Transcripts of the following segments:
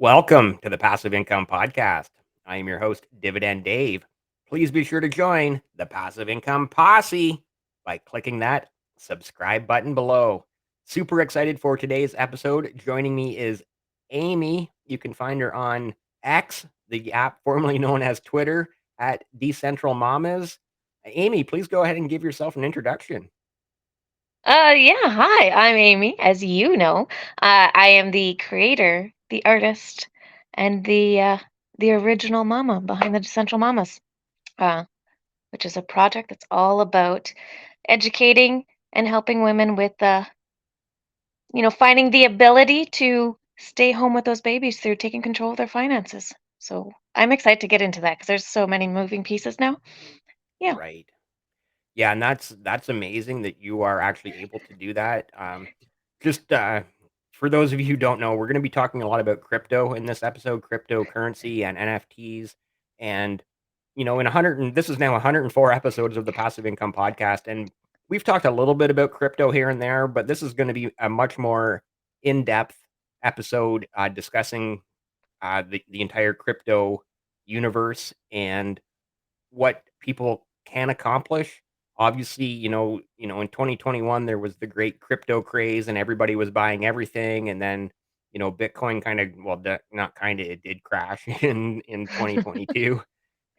Welcome to the Passive Income Podcast. I am your host, Dividend Dave. Please be sure to join the Passive Income Posse by clicking that subscribe button below. Super excited for today's episode. Joining me is Amy. You can find her on X, the app formerly known as Twitter, at Decentral Mamas. Amy, please go ahead and give yourself an introduction. Yeah, hi, I'm Amy. As you know, I am the creator, the artist, and the original mama behind the Decentral Mamas, uh, which is a project that's all about educating and helping women with, finding the ability to stay home with those babies through taking control of their finances. So I'm excited to get into that because there's so many moving pieces now. Yeah. Right. Yeah, and that's amazing that you are actually able to do that. Just for those of you who don't know, we're going to be talking a lot about crypto in this episode, cryptocurrency and NFTs. And in 100, and this is now 104 episodes of the Passive Income Podcast, and we've talked a little bit about crypto here and there, but this is going to be a much more in-depth episode discussing the entire crypto universe and what people can accomplish. Obviously, in 2021 there was the great crypto craze and everybody was buying everything, and then Bitcoin kind of, well, not kind of, it did crash in 2022,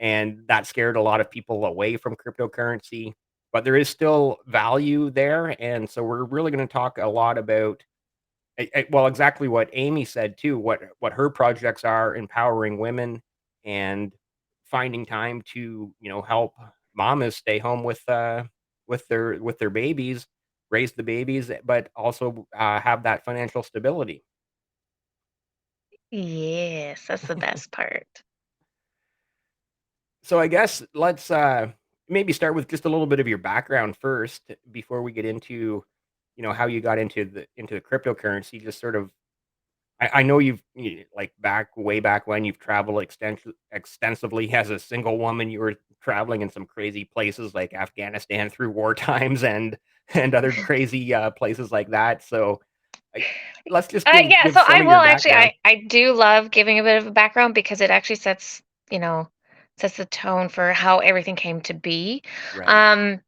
and that scared a lot of people away from cryptocurrency. But there is still value there, and so we're really going to talk a lot about well, exactly what Amy said too, what her projects are, empowering women and finding time to, help mamas stay home with their babies, raise the babies, but also have that financial stability. Yes, that's the best part. So I guess let's maybe start with just a little bit of your background first before we get into, how you got into the cryptocurrency. Just sort of, I know like way back when you've traveled extensively as a single woman. You were traveling in some crazy places like Afghanistan through war times and other crazy places like that. So I, let's just give Yeah, give so some I of will your actually background. I do love giving a bit of a background because it actually you know, sets the tone for how everything came to be. Right. Um,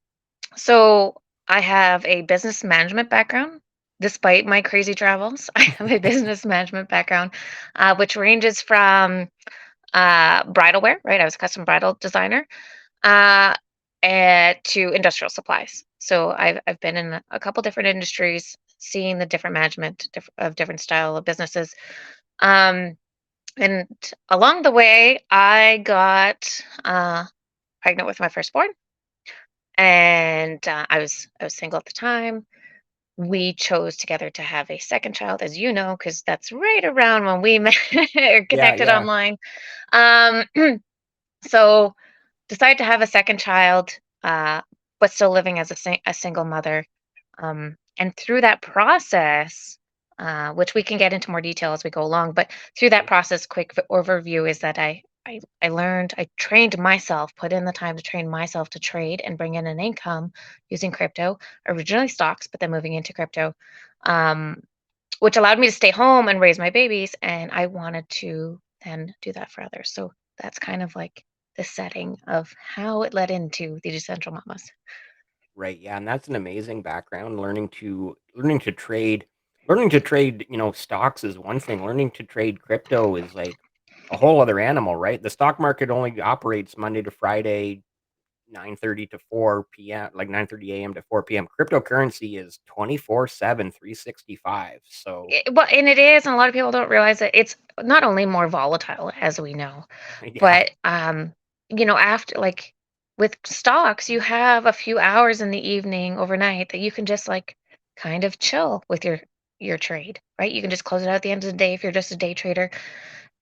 so I have a business management background. Despite my crazy travels, I have a business management background, which ranges from bridal wear, right? I was a custom bridal designer, uh, to industrial supplies. So I've been in a couple different industries, seeing the different management of different style of businesses. Um, and along the way, I got pregnant with my firstborn, and I was single at the time. We chose together to have a second child, as you know, because that's right around when we met or Yeah, connected yeah. online. Um, so decided to have a second child, uh, but still living as a single mother. And through that process, which we can get into more detail as we go along, but through that Right. process, quick overview is that I learned, I trained myself, put in the time to train myself to trade and bring in an income using crypto, originally stocks, but then moving into crypto, um, which allowed me to stay home and raise my babies. And I wanted to then do that for others. So that's kind of like the setting of how it led into the Decentral Mamas. Right, yeah, and that's an amazing background. Learning to trade, stocks is one thing. Learning to trade crypto is like a whole other animal, right? The stock market only operates Monday to Friday, 9:30 to 4 p.m., like 9:30 a.m. to 4 p.m. Cryptocurrency is 24/7, 365. So, Well, and it is, and a lot of people don't realize that it's not only more volatile, as we know, yeah, but after like with stocks, you have a few hours in the evening, overnight that you can just like kind of chill with your trade, right? You can just close it out at the end of the day if you're just a day trader,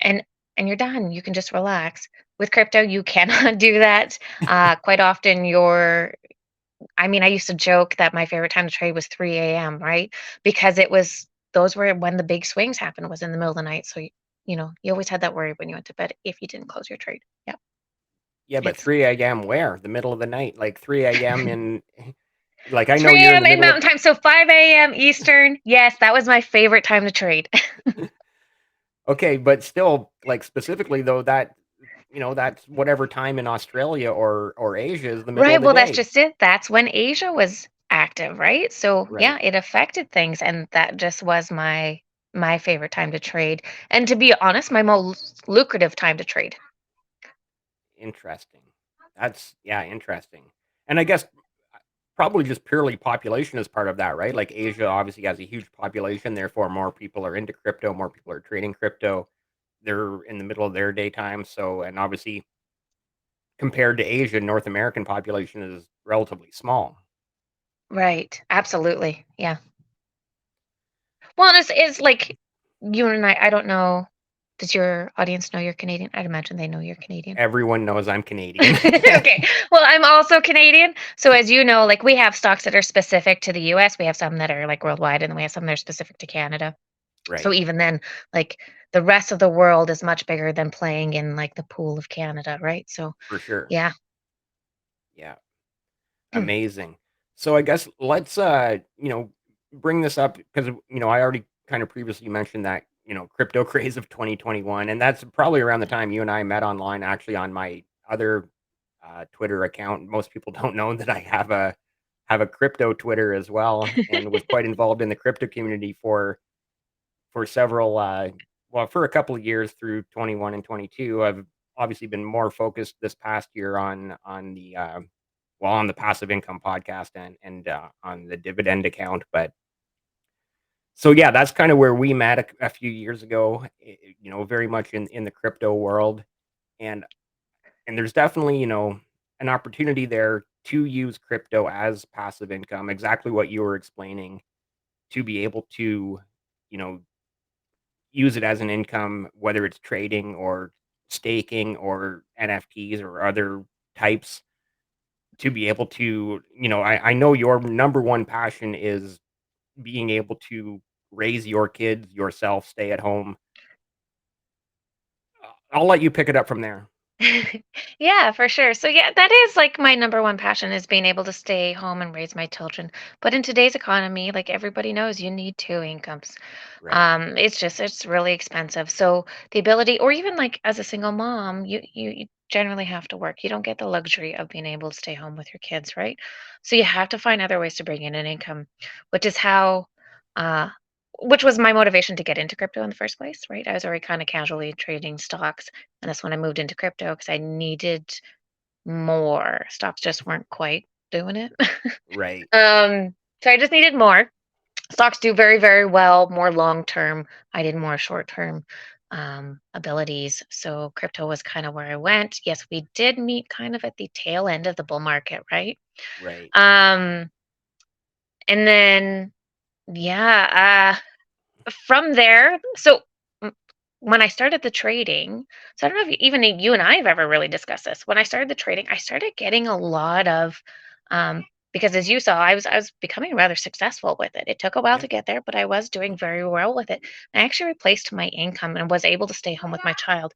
and and you're done. You can just relax. With crypto, you cannot do that. Quite often, I used to joke that my favorite time to trade was 3 a.m., right? Because those were when the big swings happened, was in the middle of the night. So, you always had that worry when you went to bed if you didn't close your trade. Yep. yeah, but It's 3 a.m. where? The middle of the night, like 3 a.m. in, like I know 3 you're in a.m. the in middle of. Mountain Time. So 5 a.m. Eastern. Yes, that was my favorite time to trade. Okay, but still, like, specifically though, that's whatever time in Australia or Asia is the middle Right, of the well, that's day. just it. That's when Asia was active, right? So, yeah, Right. it affected things, and that just was my favorite time to trade, and to be honest, my most lucrative time to trade. Interesting. That's yeah, interesting. And I guess probably just purely population is part of that, right? Like Asia obviously has a huge population, therefore more people are into crypto, more people are trading crypto. They're in the middle of their daytime, so and obviously compared to Asia, North American population is relatively small. Right, absolutely, yeah. Well, and it's like you and I don't know, does your audience know you're Canadian? I'd imagine they know you're Canadian. Everyone knows I'm Canadian. Okay. Well, I'm also Canadian. So as you know, like we have stocks that are specific to the US. We have some that are like worldwide, and then we have some that are specific to Canada. So Right, even then, like the rest of the world is much bigger than playing in like the pool of Canada, right? So for sure. yeah. Yeah. Amazing. So I guess let's bring this up because I already kind of previously mentioned that, crypto craze of 2021 and that's probably around the time you and I met online actually on my other Twitter account. Most people don't know that I have a crypto Twitter as well and was quite involved in the crypto community for several well for a couple of years through 21 and 22. I've obviously been more focused this past year on the passive income podcast and on the dividend account. But so yeah, that's kind of where we met a few years ago. Very much in the crypto world, and and there's definitely an opportunity there to use crypto as passive income. Exactly what you were explaining to be able to you know use it as an income, whether it's trading or staking or NFTs or other types to be able to, I know your number one passion is being able to raise your kids yourself, stay at home. I'll let you pick it up from there. Yeah, for sure. So yeah, that is like my number one passion is being able to stay home and raise my children. But in today's economy, like everybody knows, you need two incomes. Right, It's really expensive. So the ability, or even like as a single mom, you generally have to work. You don't get the luxury of being able to stay home with your kids, right? So you have to find other ways to bring in an income, which is how uh which was my motivation to get into crypto in the first place, right? I was already kind of casually trading stocks, and that's when I moved into crypto because I needed more. Stocks just weren't quite doing it. right, So I just needed more. Stocks do very, very well, more long term. I did more short term abilities. So crypto was kind of where I went. Yes, we did meet kind of at the tail end of the bull market, right? right. Um, and then yeah, from there, so mm, when I started the trading, so I don't know if even you and I have ever really discussed this. When I started the trading, I started getting a lot of, um, because as you saw, I was becoming rather successful with it. It took a while Yeah. to get there, but I was doing very well with it. I actually replaced my income and was able to stay home with my child.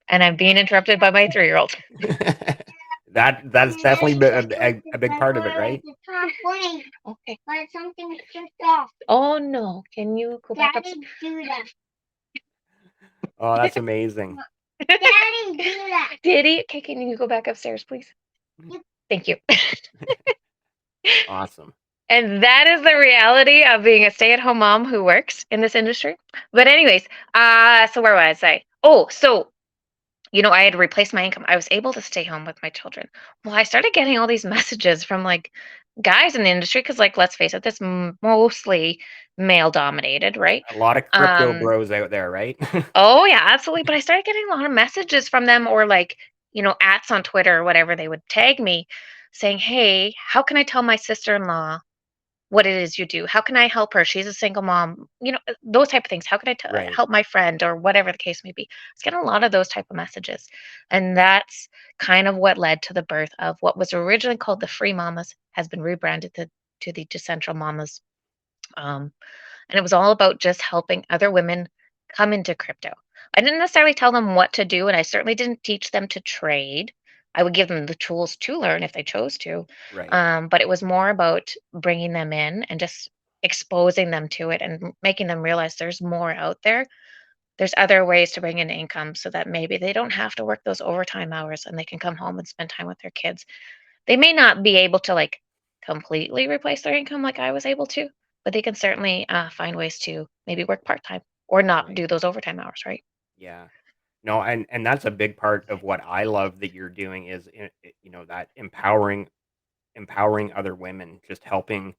And I'm being interrupted by my 3-year-old. That's definitely a big part of it, right? Okay. Oh no! Can you go back up? Oh, that's amazing. Did he? Okay, can you go back upstairs, please? Thank you. Awesome. And that is the reality of being a stay-at-home mom who works in this industry. But anyways, so where was I? Oh, so I had replaced my income. I was able to stay home with my children. Well, I started getting all these messages from like guys in the industry because, like, let's face it, this mostly male dominated, right? A lot of crypto Um, bros out there, right? Oh, yeah, absolutely, but I started getting a lot of messages from them or, like, ats on Twitter or whatever, they would tag me saying, "Hey, how can I tell my sister-in-law what it is you do? How can I help her? She's a single mom." Those type of things. "How can I Right, help my friend?" Or whatever the case may be. I was getting a lot of those type of messages, and that's kind of what led to the birth of what was originally called the Free Mamas, has been rebranded to the Decentral Mamas, um, and it was all about just helping other women come into crypto. I didn't necessarily tell them what to do, and I certainly didn't teach them to trade. I would give them the tools to learn if they chose to. right. But it was more about bringing them in and just exposing them to it and making them realize there's more out there. There's other ways to bring in income so that maybe they don't have to work those overtime hours and they can come home and spend time with their kids. They may not be able to like completely replace their income like I was able to, but they can certainly find ways to maybe work part time or not Right. do those overtime hours, right? Yeah. No, and that's a big part of what I love that you're doing is, that empowering other women, just helping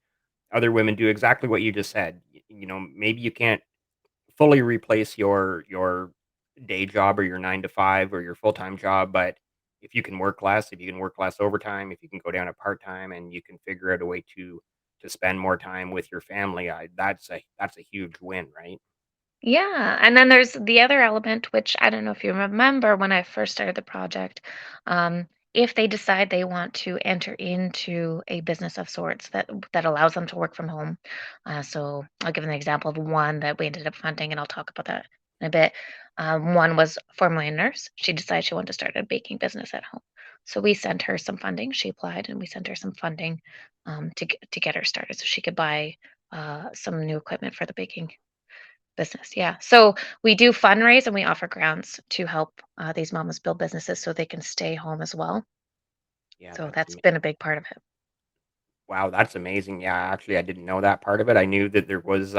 other women do exactly what you just said. Maybe you can't fully replace your day job or your 9 to 5 or your full-time job, but if you can work less overtime, if you can go down to part-time and you can figure out a way to spend more time with your family, that's a huge win, right? Yeah, and then there's the other element, which I don't know if you remember when I first started the project. Um, if they decide they want to enter into a business of sorts that allows them to work from home, so I'll give an example of one that we ended up funding, and I'll talk about that in a bit. One was formerly a nurse. She decided she wanted to start a baking business at home, so we sent her some funding. She applied, and we sent her some funding to get her started, so she could buy some new equipment for the baking business, yeah. So we do fundraise and we offer grants to help these mamas build businesses so they can stay home as well. Yeah, So that's been a big part of it. wow, that's amazing. Yeah, actually, I didn't know that part of it. I knew that there was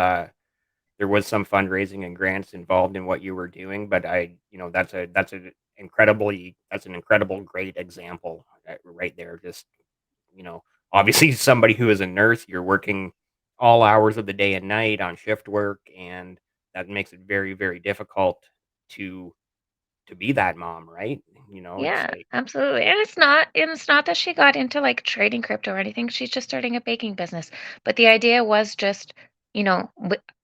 some fundraising and grants involved in what you were doing, but that's an incredible great example right there. Just you know, obviously somebody who is a nurse, you're working all hours of the day and night on shift work, and that makes it very, very difficult to to be that mom, right? It's Yeah, like absolutely. And it's not that she got into like trading crypto or anything. She's just starting a baking business. But the idea was just,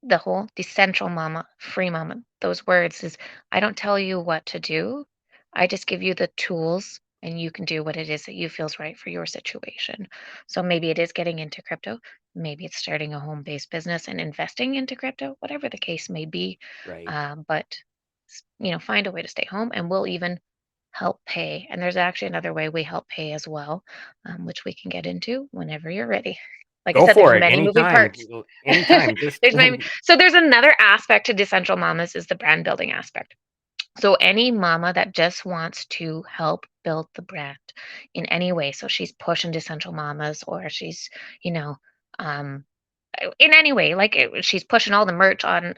the whole decentral mama, free mama, those words is I don't tell you what to do. I just give you the tools and you can do what it is that you feels right for your situation. So maybe it is getting into crypto, maybe it's starting a home-based business and investing into crypto, whatever the case may be. right. But find a way to stay home and we'll even help pay. And there's actually another way we help pay as well, which we can get into whenever you're ready. Like I Go said, there's for it many moving anytime. parts. Anytime. Just So there's another aspect to Decentral Mamas is the brand building aspect. So any mama that just wants to help build the brand in any way, so she's pushing Decentral Mamas or she's, you know, um, in any way, like she's pushing all the merch on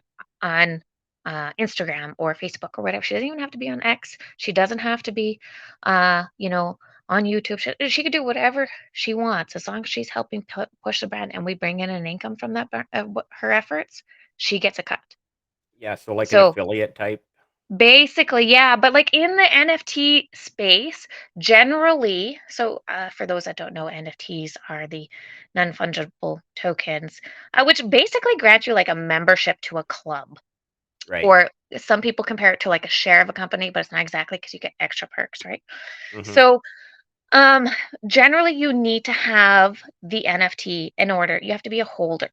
Instagram or Facebook or whatever. She doesn't even have to be on X. She doesn't have to be, uh, you know, on YouTube. She could do whatever she wants as long as she's helping push the brand, and we bring in an income from her efforts. She gets a cut. yeah, so like an So affiliate type, basically, yeah, but like in the NFT space, generally, so for those that don't know, NFTs are the non-fungible tokens, which basically grant you like a membership to a club. right? Or some people compare it to like a share of a company, but it's not exactly because you get extra perks, right? Mhm. So um, generally, you need to have the NFT in order. You have to be a holder.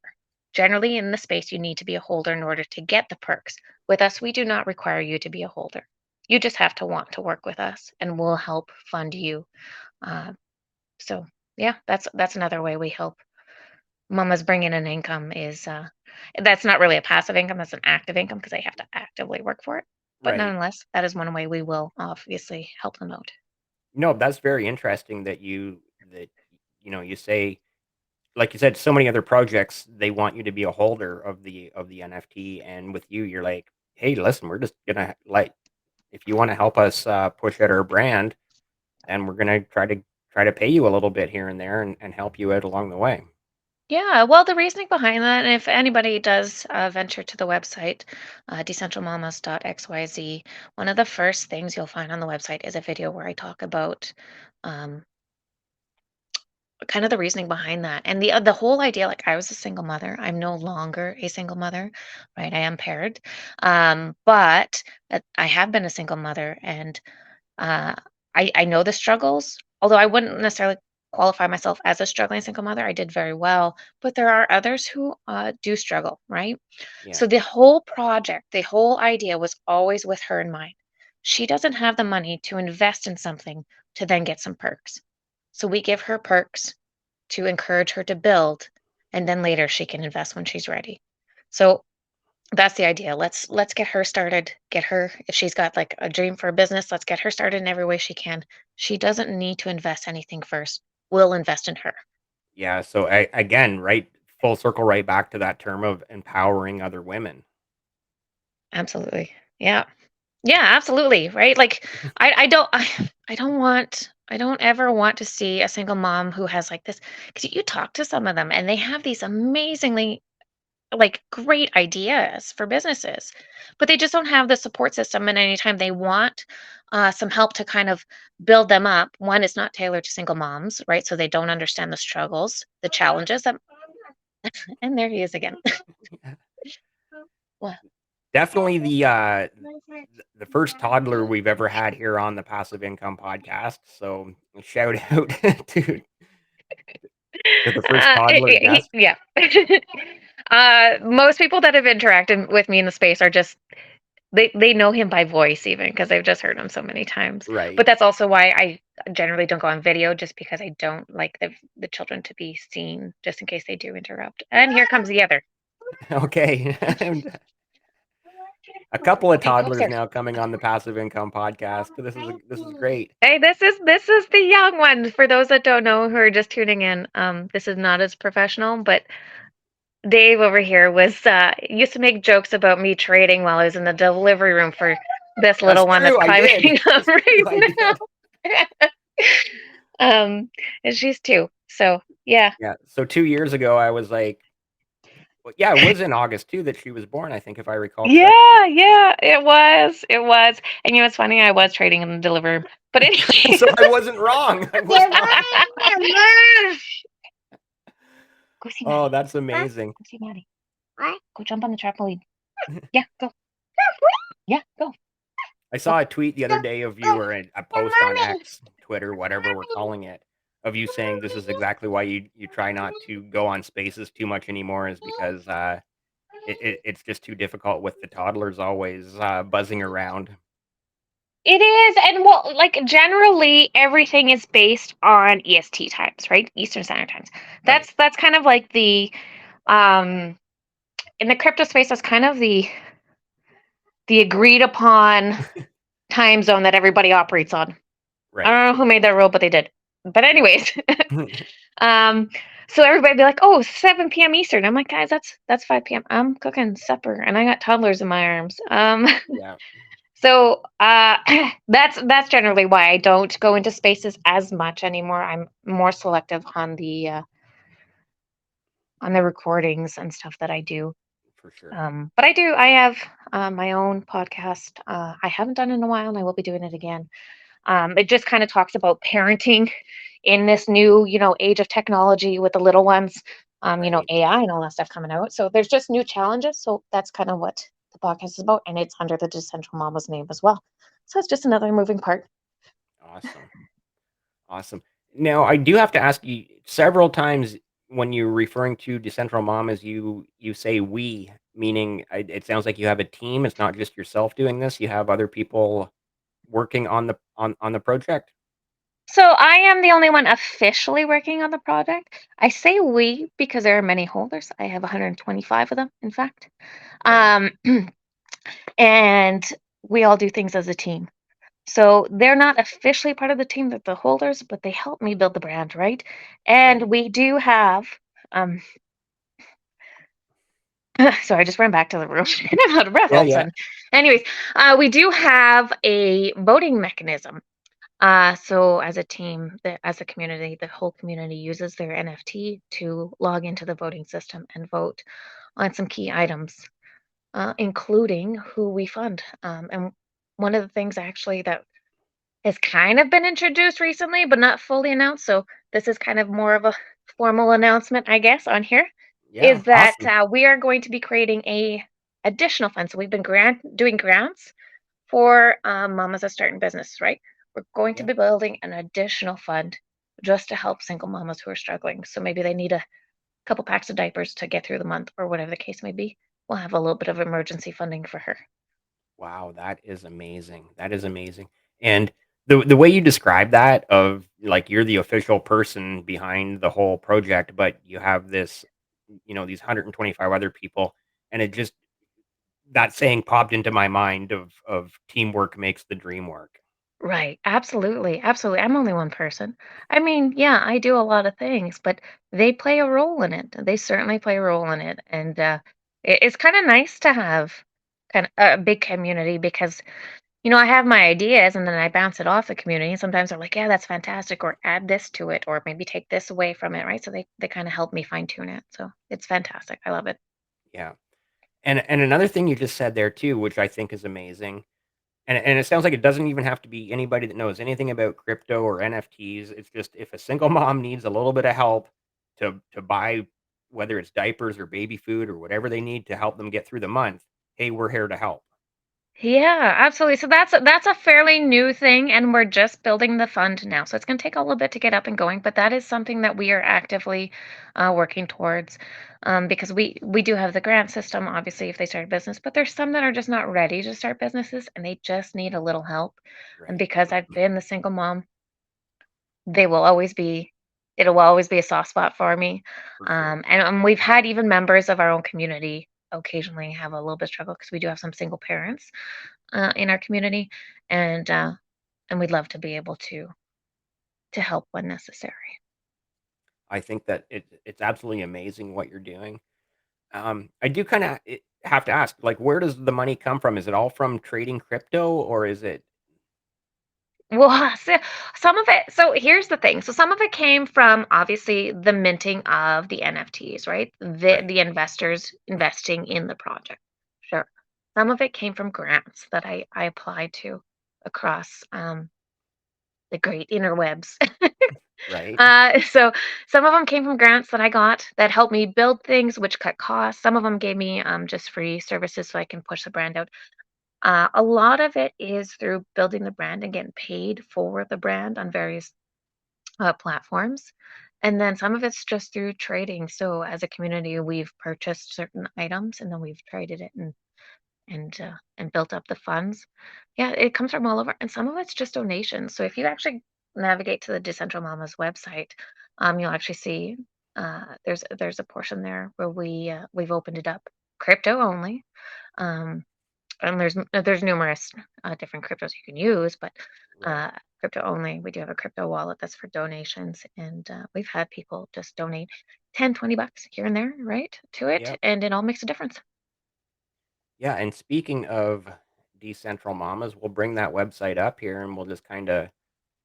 Generally, in the space, you need to be a holder in order to get the perks. With us, we do not require you to be a holder. You just have to want to work with us, and we'll help fund you. Uh, so, yeah, that's another way we help mamas bring in an income. Is that's not really a passive income; that's an active income because they have to actively work for it. But Right. nonetheless, that is one way we will obviously help them out. No, that's very interesting that you say, like you said, so many other projects, they want you to be a holder of the NFT, and with you, you're like, "Hey, listen, we're just gonna like, if you wanna help us, push out our brand, then we're gonna try to pay you a little bit here and there and help you out along the way." Yeah, well, the reasoning behind that, and if anybody does venture to the website, decentralmamas.xyz, one of the first things you'll find on the website is a video where I talk about um, kind of the reasoning behind that. And the whole idea, like I was a single mother, I'm no longer a single mother, right? I am paired, but I have been a single mother, and uh, I know the struggles, although I wouldn't necessarily qualify myself as a struggling single mother. I did very well, but there are others who do struggle, right? Yeah. So the whole project, the whole idea was always with her in mind. She doesn't have the money to invest in something to then get some perks. So we give her perks to encourage her to build. and then later she can invest when she's ready. So that's the idea. Let's get her started. Get her if she's got like a dream for a business, let's get her started in every way she can. She doesn't need to invest anything first. We'll invest in her. Yeah, so again, right, full circle right back to that term of empowering other women. Absolutely. Yeah. Yeah, absolutely. Right? Like I don't I don't ever want to see a single mom who has like this because you talk to some of them and they have these amazingly like great ideas for businesses, but they just don't have the support system. And anytime they want some help to kind of build them up, one is not tailored to single moms, right? So they don't understand the struggles, the challenges. That, and there he is again. Well, Definitely the first toddler we've ever had here on the Passive Income Podcast. So shout out to to the first toddler guest. yeah. Most people that have interacted with me in the space are just they know him by voice even because they've just heard him so many times. Right. But that's also why I generally don't go on video just because I don't like the children to be seen just in case they do interrupt. And here comes the other. Okay. And a couple of Hey, come toddlers upstairs. now coming on the Passive Income Podcast. This is great. Hey, this is the young one. For those that don't know who are just tuning in, this is not as professional, but Dave over here was used to make jokes about me trading while I was in the delivery room for this That's little one that's true. I climbing did. up That's true. I right did. now. And she's 2. So, yeah. Yeah. So 2 years ago, I was like, well, yeah, it was in August too that she was born. I think if I recall correctly. Yeah, yeah, it was, it was. And you know what's funny? I was trading in the delivery room. But anyway. So I wasn't wrong. I was not. Go see Oh, Maddie. that's Go amazing. see Maddie. Go jump on the trampoline. Yeah, go. Yeah, go. I Go. saw a tweet the other day of you or a post on X, Twitter, whatever we're calling it, of you saying this is exactly why you try not to go on spaces too much anymore is because it's just too difficult with the toddlers always buzzing around. It is, and well, like generally everything is based on EST times, right? Eastern Standard Times. Right. That's kind of like the um in the crypto space, that's kind of the agreed upon time zone that everybody operates on. I Right. don't know who made that rule, but they did. But Yep. anyways, um, so everybody be like, "Oh, 7 p.m. Eastern." I'm like, "Guys, that's 5 p.m. I'm cooking supper, and I got toddlers in my arms." Yeah, So that's generally why I don't go into spaces as much anymore. I'm more selective on the recordings and stuff that I do. for sure. But I do. I have my own podcast. I haven't done it in a while, and I will be doing it again. It just kind of talks about parenting in this new, age of technology with the little ones. Right. AI and all that stuff coming out. So there's just new challenges. So that's kind of what the podcast is about, and it's under the Decentral Mama's name as well. So it's just another moving part. Awesome. Awesome. Now, I do have to ask you several times when you're referring to Decentral Mom as you say we, meaning it sounds like you have a team. It's not just yourself doing this. You have other people working on the project. So I am the only one officially working on the project. I say we because there are many holders. I have 125 of them, in fact. Right. Um, and we all do things as a team. So they're not officially part of the team, that the holders, but they help me build the brand, right? Right. And we do have um so I just ran back to the room and I'm out of breath Yeah. all of a Yeah. sudden. Anyways, we do have a voting mechanism. So as a team, as a community, the whole community uses their NFT to log into the voting system and vote on some key items, including who we fund. And one of the things actually that has kind of been introduced recently, but not fully announced. So this is kind of more of a formal announcement, I guess, on here, Yeah. is that Awesome. we are going to be creating a additional fund. So we've been doing grants for mamas that start in business, right? We're going to Yeah. be building an additional fund just to help single mamas who are struggling. So maybe they need a couple packs of diapers to get through the month or whatever the case may be. We'll have a little bit of emergency funding for her. Wow, that is amazing. That is amazing. And the way you describe that of like you're the official person behind the whole project, but you have this. these 125 other people, and it just that saying popped into my mind of teamwork makes the dream work. Right. Absolutely. Absolutely. I'm only one person. I mean, yeah, I do a lot of things, but they play a role in it. They certainly play a role in it. And it's kind of nice to have kind of a big community because, I have my ideas and then I bounce it off the community. And sometimes they're like, yeah, that's fantastic, or add this to it, or maybe take this away from it. Right. So they kind of help me fine tune it. So it's fantastic. I love it. Yeah. And another thing you just said there too, which I think is amazing, and it sounds like it doesn't even have to be anybody that knows anything about crypto or NFTs. It's just if a single mom needs a little bit of help to buy, whether it's diapers or baby food or whatever they need to help them get through the month, hey, we're here to help. Yeah, absolutely. So that's a fairly new thing, and we're just building the fund now. So it's going to take a little bit to get up and going, but that is something that we are actively working towards, because we do have the grant system, obviously, if they start a business, but there's some that are just not ready to start businesses, and they just need a little help. And Right. because I've been the single mom, they will always be. It will always be a soft spot for me, For sure. and we've had even members of our own community occasionally have a little bit of struggle because we do have some single parents in our community, and uh, and we'd love to be able to help when necessary. I think that it's absolutely amazing what you're doing. I do kind of have to ask, like, where does the money come from? Is it all from trading crypto, or is it Well, some of it. So here's the thing. So some of it came from obviously the minting of the NFTs, right? The right? the investors investing in the project. Sure. Some of it came from grants that I applied to across the great interwebs. Right? So some of them came from grants that I got that helped me build things, which cut costs. Some of them gave me just free services so I can push the brand out. A lot of it is through building the brand and getting paid for the brand on various platforms. And then some of it's just through trading. So as a community, we've purchased certain items and then we've traded it and built up the funds. Yeah, it comes from all over, and some of it's just donations. So if you actually navigate to the Decentral Mama's website, you'll actually see there's a portion there where we've opened it up crypto only. Um, and there's numerous different cryptos you can use, but Right. uh, crypto only. We do have a crypto wallet that's for donations, and we've had people just donate 10, 20 bucks here and there, right, to it, Yeah. and it all makes a difference. Yeah. And speaking of Decentral Mamas, we'll bring that website up here and we'll just kind of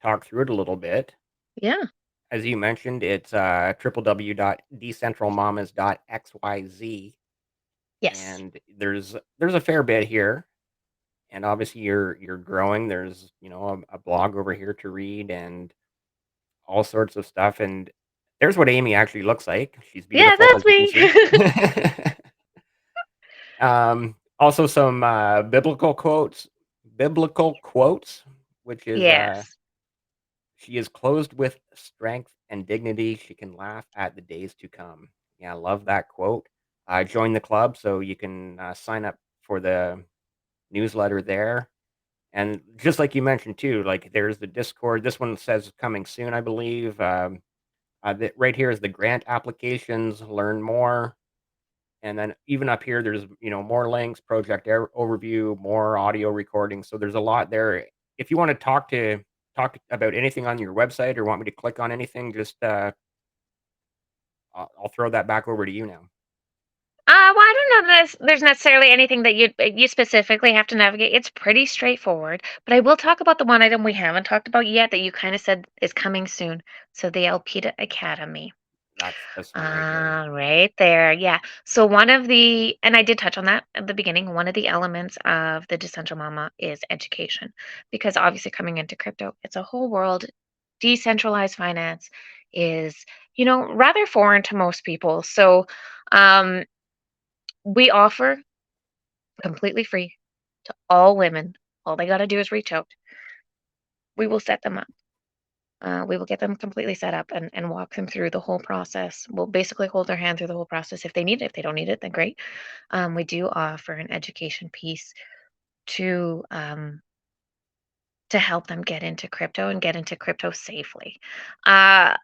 talk through it a little bit. Yeah. As you mentioned, it's www.decentralmamas.xyz, Yes. and there's a fair bit here, and obviously you're growing. There's a blog over here to read and all sorts of stuff, and there's what Amy actually looks like. She's Yeah, beautiful, as that's you can me. see. Also some biblical quotes, which is Yes. she is clothed with strength and dignity. She can laugh at the days to come. Yeah, I love that quote. Join the club so you can sign up for the newsletter there. And just like you mentioned too, like there's the Discord. This one says coming soon, I believe. Right here is the grant applications. Learn more. And then even up here, there's more links, project overview, more audio recordings. So there's a lot there. If you want to talk about anything on your website or want me to click on anything, just I'll throw that back over to you now. Well, I don't know that there's necessarily anything that you specifically have to navigate. It's pretty straightforward, but I will talk about the one item we haven't talked about yet that you kind of said is coming soon. So the Alpida Academy. That's this one right here. Right there. Yeah. So one of the, and I did touch on that at the beginning, one of the elements of the Decentral Mama is education, because obviously coming into crypto, it's a whole world. Decentralized finance is, rather foreign to most people. So, um, we offer completely free to all women. All they got to do is reach out. We will set them up. We will get them completely set up and walk them through the whole process. We'll basically hold their hand through the whole process if they need it. If they don't need it, then great. We do offer an education piece to um, to help them get into crypto and get into crypto safely. Uh,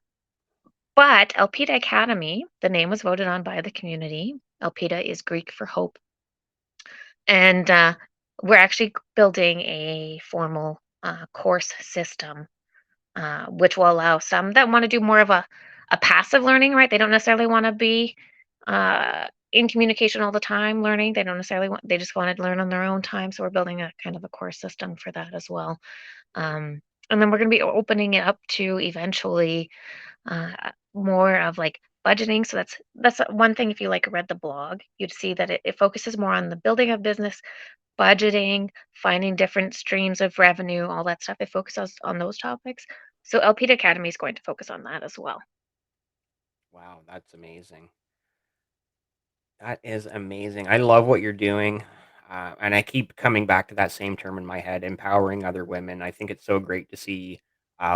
But Elpida Academy, the name was voted on by the community. Elpida is Greek for hope. And we're actually building a formal course system, which will allow some that want to do more of a passive learning, right? They don't necessarily want to be in communication all the time learning. They don't necessarily want, they just want to learn on their own time. So we're building a kind of a course system for that as well. Right. And then we're going to be opening it up to eventually more of like budgeting. So that's one thing. If you like read the blog, you'd see that it focuses more on the building of business, budgeting, finding different streams of revenue, all that stuff. It focuses on those topics. So LPD Academy is going to focus on that as well. Wow, that's amazing. That is amazing. I love what you're doing. And I keep coming back to that same term in my head, empowering other women. I think it's so great to see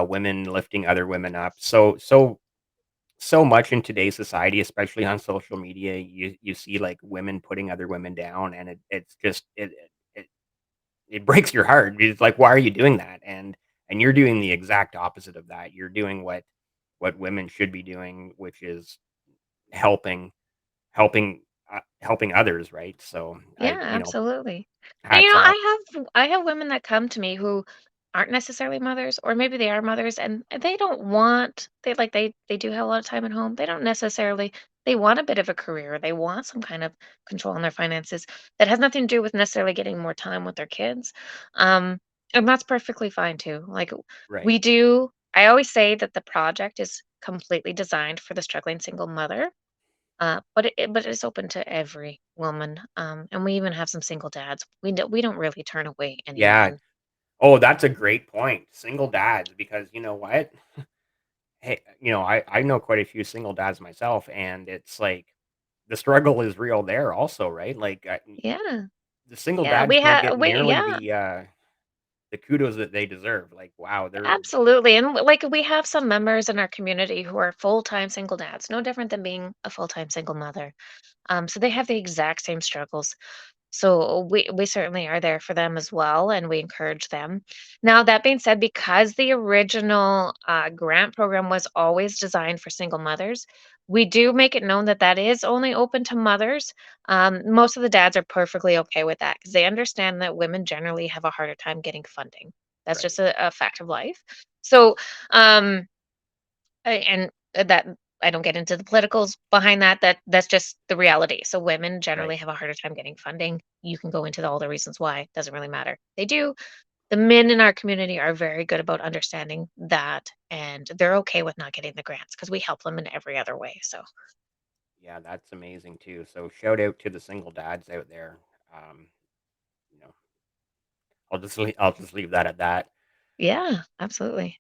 women lifting other women up. So much in today's society, especially on social media, you see like women putting other women down, and it's just it breaks your heart. It's like, why are you doing that? And you're doing the exact opposite of that. You're doing what women should be doing, which is helping helping others, right? So Yeah, absolutely. And hats off. I have women that come to me who aren't necessarily mothers, or maybe they are mothers, and they don't want they do have a lot of time at home. They don't necessarily they want a bit of a career. They want some kind of control on their finances that has nothing to do with necessarily getting more time with their kids. Um, and that's perfectly fine too. Like Right. we do, I always say that the project is completely designed for the struggling single mother, but it's open to every woman, and we even have some single dads. We don't really turn away Yeah. anyone. Oh, that's a great point. Single dads, because you know what? Hey, I know quite a few single dads myself, and it's like the struggle is real there also, right? Like Yeah, the single yeah, dads we don't have get we nearly yeah, the kudos that they deserve. Like, wow, they're absolutely, and like we have some members in our community who are full time single dads, no different than being a full time single mother. So they have the exact same struggles. So we certainly are there for them as well, and we encourage them. Now, that being said, because the original grant program was always designed for single mothers, we do make it known that that is only open to mothers. Most of the dads are perfectly okay with that because they understand that women generally have a harder time getting funding. That's just right, a fact of life. So, um, and that I don't get into the politicals behind that. That's just the reality. So women generally right. have a harder time getting funding. You can go into all the reasons why. Doesn't really matter. They do. The men in our community are very good about understanding that, and they're okay with not getting the grants because we help them in every other way. So Yeah, that's amazing too. So shout out to the single dads out there. Um, you know, I'll just leave that at that. yeah, absolutely.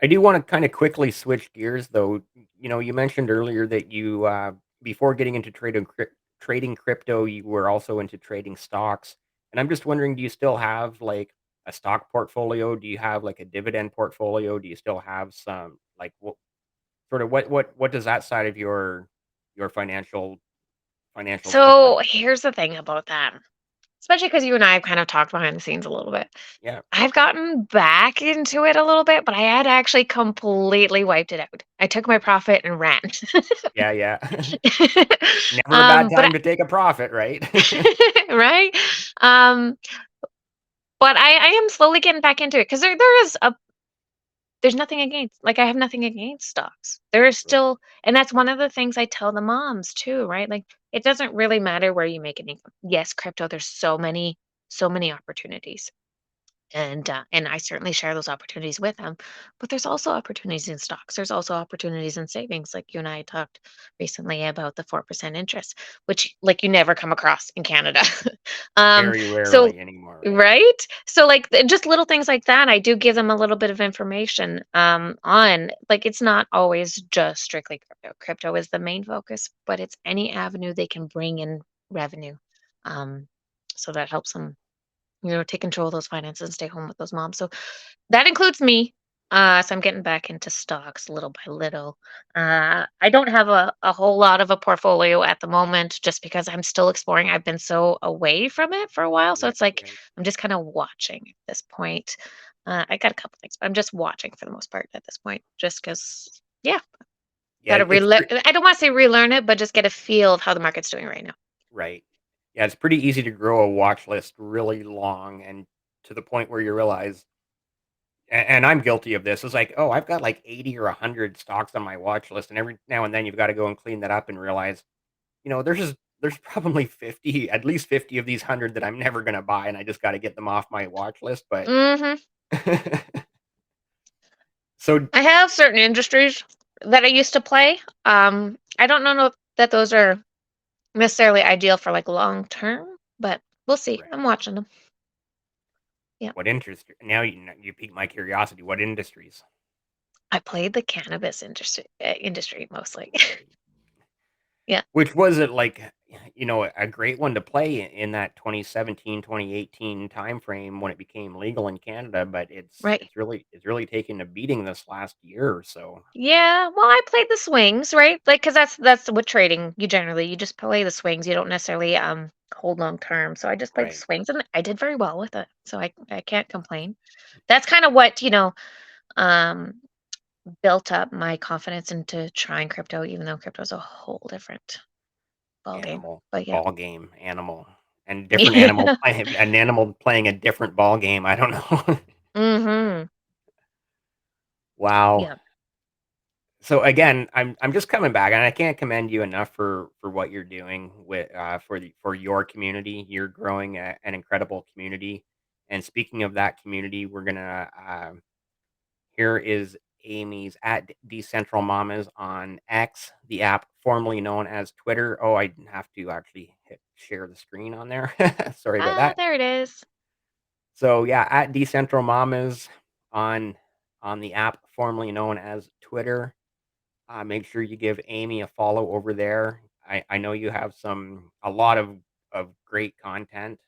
I do want to kind of quickly switch gears though. You mentioned earlier that you before getting into trading crypto, you were also into trading stocks. And I'm just wondering, do you still have like a stock portfolio? Do you have like a dividend portfolio? Do you still have some like what does that side of your financials look like? So here's the thing about that, especially because you and I have kind of talked behind the scenes a little bit. Yeah. I've gotten back into it a little bit, but I had actually completely wiped it out. I took my profit and ran. Yeah, yeah. Never a bad But time to take a profit, right? right? Um, but I am slowly getting back into it because there's nothing against, like, I have nothing against stocks. There is Right, still, and that's one of the things I tell the moms too, right? Like, it doesn't really matter where you make an income. Yes, crypto, there's so many opportunities. And I certainly share those opportunities with them. But there's also opportunities in stocks. There's also opportunities in savings. Like you and I talked recently about the 4% interest, which like you never come across in Canada. um, very so rarely anymore, right? right. So like just little things like that, I do give them a little bit of information on, like, it's not always just strictly crypto. Crypto is the main focus, but it's any avenue they can bring in revenue. Um, so that helps them, take control of those finances and stay home with those moms. So that includes me. So I'm getting back into stocks little by little. I don't have a whole lot of a portfolio at the moment just because I'm still exploring. I've been so away from it for a while. So Right, it's like right. I'm just kind of watching at this point. I got a couple things, but I'm just watching for the most part at this point, just because, yeah. Yeah, Gotta it's relearn. I don't wanna say relearn it, but just get a feel of how the market's doing right now. right. Yeah, it's pretty easy to grow a watch list really long and to the point where you realize, and I'm guilty of this. It's like, oh, I've got like 80 or 100 stocks on my watch list, and every now and then you've got to go and clean that up and realize, there's probably 50, at least 50 of these 100 that I'm never going to buy, and I just got to get them off my watch list. But Mhm. so I have certain industries that I used to play. I don't know that those are necessarily ideal for, like, long term, but we'll see. right, I'm watching them. Yeah. what interest? Now you pique my curiosity. What industries? I played the cannabis industry mostly. Right. Yeah, Which was it like, a great one to play in that 2017, 2018 time frame when it became legal in Canada, but it's right. it's really it's really taken a beating this last year or so. Yeah, well, I played the swings, right? Like, cause that's what trading, you just play the swings, you don't necessarily, hold long term, so I just played the Right. swings, and I did very well with it, so I can't complain. That's kinda what, um, built up my confidence into trying crypto, even though crypto is a whole different ballgame, Animal, but yeah. ball game, animal, and different animal playing an animal playing a different ball game, I don't know. Mhm. Wow. Yeah. So again, I'm just coming back, and I can't commend you enough for what you're doing with for your community. You're growing an incredible community. And speaking of that community, we're gonna here is Amy's at Decentral Mamas on X, the app formerly known as Twitter. Oh, I have to actually hit share the screen on there. Sorry about Ah, that. there it is. So yeah, at Decentral Mamas on the app formerly known as Twitter. Make sure you give Amy a follow over there. I know you have a lot of great content.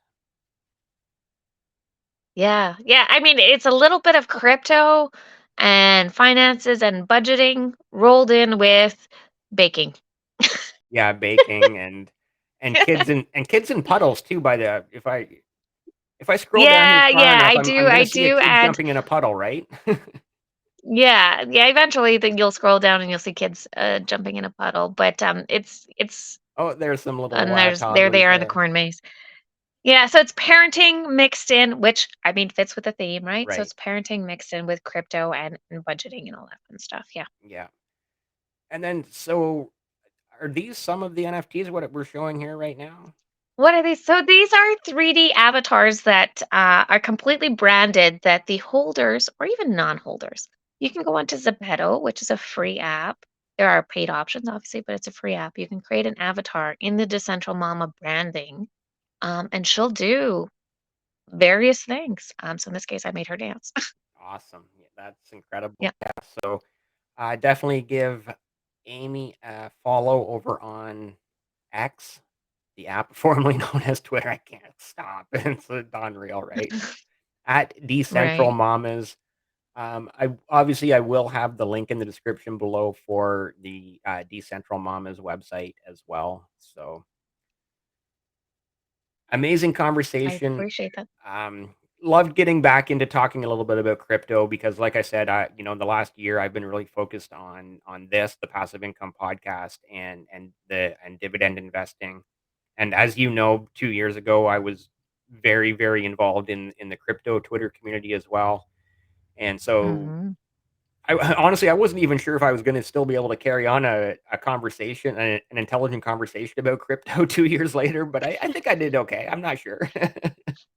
Yeah, yeah, I mean, it's a little bit of crypto and finances and budgeting rolled in with baking. Yeah, baking and kids in puddles too. By the if I scroll down here Yeah, far yeah, enough, I I'm do gonna I see a do kid add jumping in a puddle, right? yeah, yeah, eventually then you'll scroll down and you'll see kids, jumping in a puddle, but, it's Oh, there's some little and there they toddlers are in the there. corn maze. Yeah, so it's parenting mixed in, which, I mean, fits with the theme, right? So Right. it's parenting mixed in with crypto and budgeting and all that fun stuff, yeah. Yeah. And then so are these some of the NFTs what we're showing here right now? What are these? So these are 3D avatars that are completely branded that the holders or even non-holders, you can go onto Zepeto, which is a free app. There are paid options, obviously, but it's a free app. You can create an avatar in the Decentral Mama branding, and she'll do various things. So in this case, I made her dance. Awesome. Yeah, that's incredible. Yeah. Yeah. So definitely give Amy a follow over on X, the app formerly known as Twitter. I can't stop. It's unreal, right? At Decentral Right. Mamas. I will have the link in the description below for the Decentral Mamas website as well. So amazing I conversation. appreciate that. Um, Loved getting back into talking a little bit about crypto because, like I said, the last year I've been really focused on this, the passive income podcast, and dividend investing. And as you know, 2 years ago, I was very, very involved in the crypto Twitter community as well. And so, Hmm. honestly, I wasn't even sure if I was going to still be able to carry on a conversation, an intelligent conversation about crypto 2 years later. But I think I did okay. I'm not sure.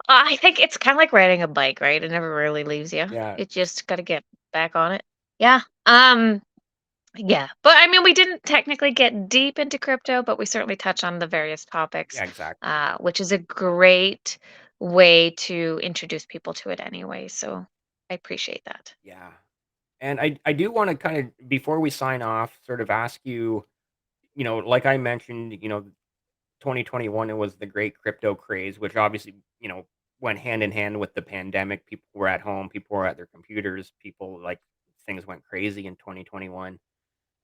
I think it's kind of like riding a bike, right? It never really leaves you. Yeah. It just got to get back on it. Yeah. Yeah, but I mean, we didn't technically get deep into crypto, but we certainly touch on the various topics, Yeah, exactly. which is a great way to introduce people to it anyway. So I appreciate that. Yeah. And I do want to kind of before we sign off, sort of ask you, like I mentioned, 2021 it was the great crypto craze, which obviously, went hand in hand with the pandemic. People were at home, people were at their computers, people like things went crazy in 2021.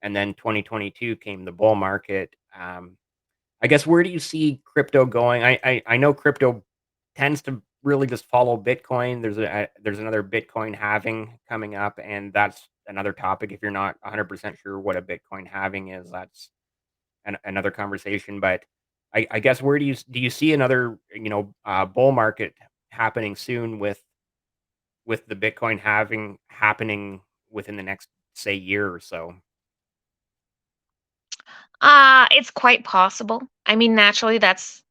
And then 2022 came the bull market. I guess where do you see crypto going? I know crypto tends to really just follow Bitcoin. There's another Bitcoin halving coming up, and another topic. If you're not 100% sure what a Bitcoin halving is, that's another conversation. But I guess where do you see another bull market happening soon with the Bitcoin halving happening within the next, say, year or so? It's quite possible. I mean, naturally, that's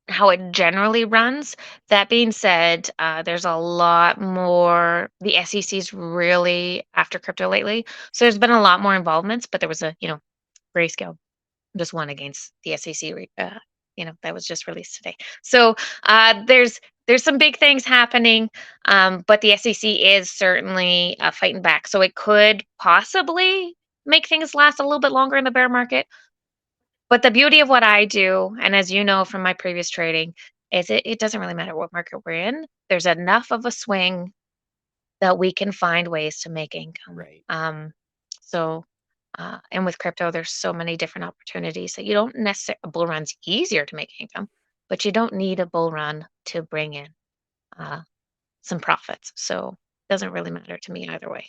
how it generally runs. That being said, there's a lot more. The SEC's really after crypto lately, so there's been a lot more involvements. But there was a grayscale just one against the SEC. That was just released today. So there's some big things happening, but the SEC is certainly fighting back. So it could possibly make things last a little bit longer in the bear market. But the beauty of what I do, and as you know from my previous trading, is it doesn't really matter what market we're in. There's enough of a swing that we can find ways to make income. Right. So, and with crypto, there's so many different opportunities that you don't necessarily, a bull run's easier to make income, but you don't need a bull run to bring in uh, some profits. So, it doesn't really matter to me either way.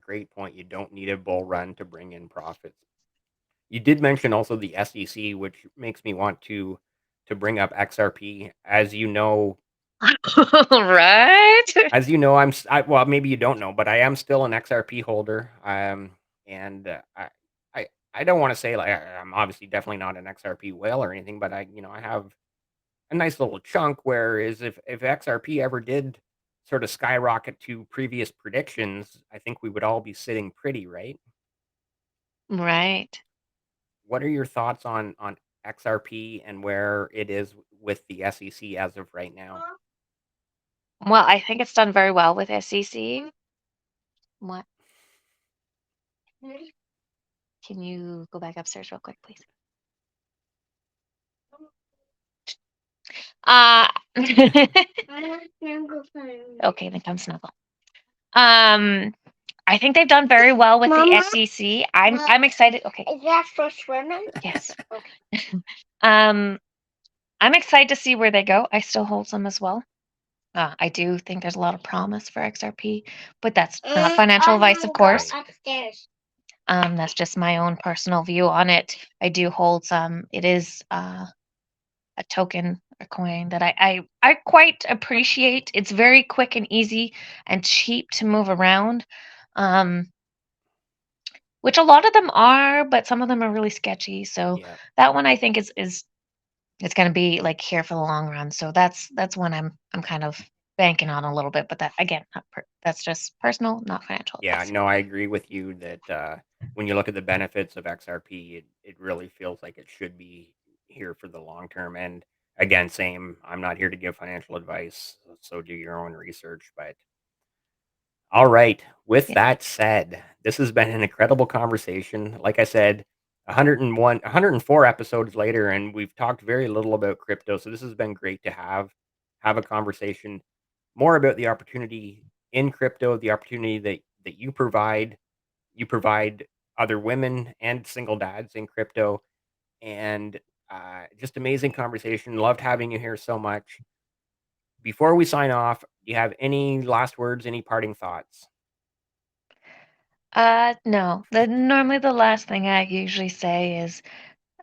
Great point. You don't need a bull run to bring in profits. You did mention also the SEC, which makes me want to bring up XRP. Right? As you know, well, maybe you don't know, but I am still an XRP holder. And I, I don't want to say like I'm obviously definitely not an XRP whale or anything, but I have a nice little chunk. Whereas if XRP ever did sort of skyrocket to previous predictions, I think we would all be sitting pretty, right? Right. What are your thoughts on XRP and where it is with the SEC as of right now? Well, I think it's done very well with SEC. What? Can you go back upstairs real quick, please? Uh, okay, then come snuggle. Um, I think they've done very well with the Mama? SEC. I'm excited. Okay. Is that for swimming? Yes. Um, I'm excited to see where they go. I still hold some as well. I do think there's a lot of promise for XRP, but that's not financial advice, of course. Right. Upstairs. That's just my own personal view on it. I do hold some. It is a token, a coin that I quite appreciate. It's very quick and easy and cheap to move around. Um, which a lot of them are, but some of them are really sketchy. So Yeah. that one I think is it's going to be like here for the long run. So that's one I'm kind of banking on a little bit. But that again, that's just personal, not financial Yeah, advice. no, I agree with you that when you look at the benefits of XRP, it really feels like it should be here for the long term. And again, same, I'm not here to give financial advice, so do your own research. But all right, with Yeah, that said, this has been an incredible conversation. Like I said, 101, 104 episodes later, and we've talked very little about crypto. So this has been great to have a conversation more about the opportunity in crypto, the opportunity that you provide other women and single dads in crypto, and just amazing conversation. Loved having you here so much. Before we sign off, do you have any last words, any parting thoughts? no. Normally the last thing I usually say is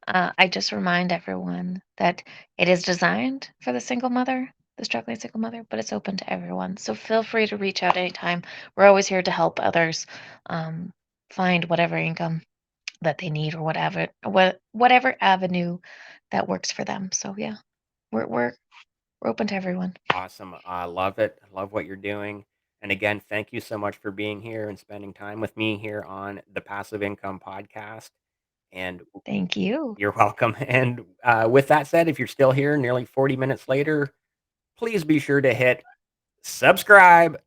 I just remind everyone that it is designed for the single mother, the struggling single mother, but it's open to everyone. So feel free to reach out anytime. We're always here to help others um, find whatever income that they need or whatever avenue that works for them. So yeah, we're we're we're open to everyone. Awesome. I love it. Love what you're doing. And again, thank you so much for being here and spending time with me here on the Passive Income Podcast. And Thank you. you're welcome. And with that said, if you're still here nearly 40 minutes later, please be sure to hit subscribe